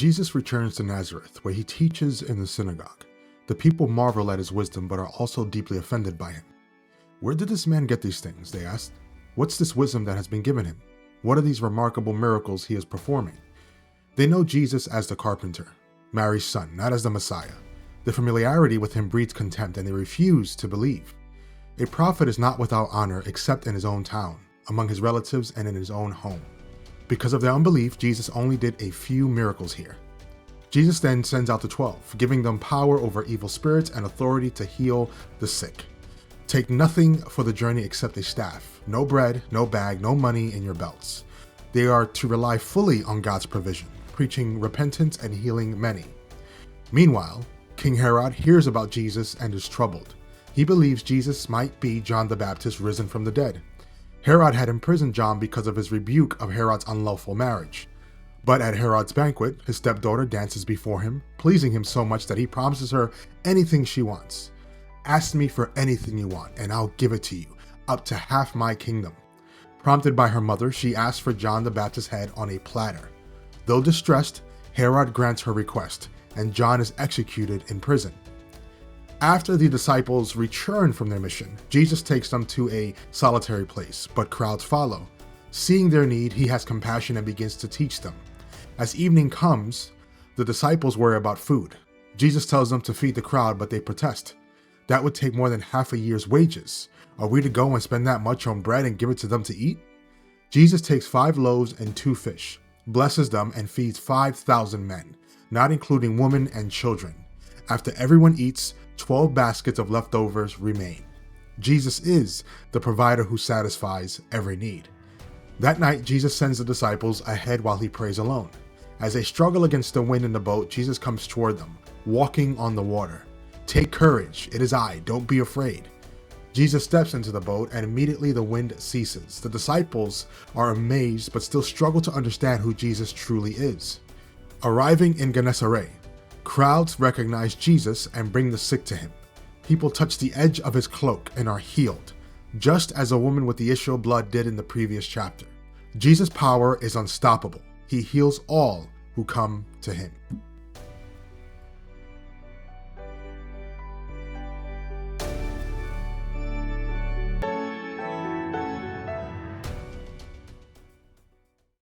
Jesus returns to Nazareth, where he teaches in the synagogue. The people marvel at his wisdom, but are also deeply offended by him. Where did this man get these things? They asked. What's this wisdom that has been given him? What are these remarkable miracles he is performing? They know Jesus as the carpenter, Mary's son, not as the Messiah. The familiarity with him breeds contempt, and they refuse to believe. A prophet is not without honor except in his own town, among his relatives, and in his own home. Because of their unbelief, Jesus only did a few miracles here. Jesus then sends out the 12, giving them power over evil spirits and authority to heal the sick. Take nothing for the journey except a staff, no bread, no bag, no money in your belts. They are to rely fully on God's provision, preaching repentance and healing many. Meanwhile, King Herod hears about Jesus and is troubled. He believes Jesus might be John the Baptist risen from the dead. Herod had imprisoned John because of his rebuke of Herod's unlawful marriage. But at Herod's banquet, his stepdaughter dances before him, pleasing him so much that he promises her anything she wants. Ask me for anything you want, and I'll give it to you, up to half my kingdom. Prompted by her mother, she asks for John the Baptist's head on a platter. Though distressed, Herod grants her request, and John is executed in prison. After the disciples return from their mission, Jesus takes them to a solitary place, but crowds follow. Seeing their need, he has compassion and begins to teach them. As evening comes, the disciples worry about food. Jesus tells them to feed the crowd, but they protest. That would take more than half a year's wages. Are we to go and spend that much on bread and give it to them to eat? Jesus takes 5 loaves and 2 fish, blesses them, and feeds 5,000 men, not including women and children. After everyone eats, 12 baskets of leftovers remain. Jesus is the provider who satisfies every need. That night, Jesus sends the disciples ahead while he prays alone. As they struggle against the wind in the boat, Jesus comes toward them, walking on the water. Take courage, it is I, don't be afraid. Jesus steps into the boat, and immediately the wind ceases. The disciples are amazed, but still struggle to understand who Jesus truly is. Arriving in Gennesaret, crowds recognize Jesus and bring the sick to him. People touch the edge of his cloak and are healed, just as a woman with the issue of blood did in the previous chapter. Jesus' power is unstoppable. He heals all who come to him.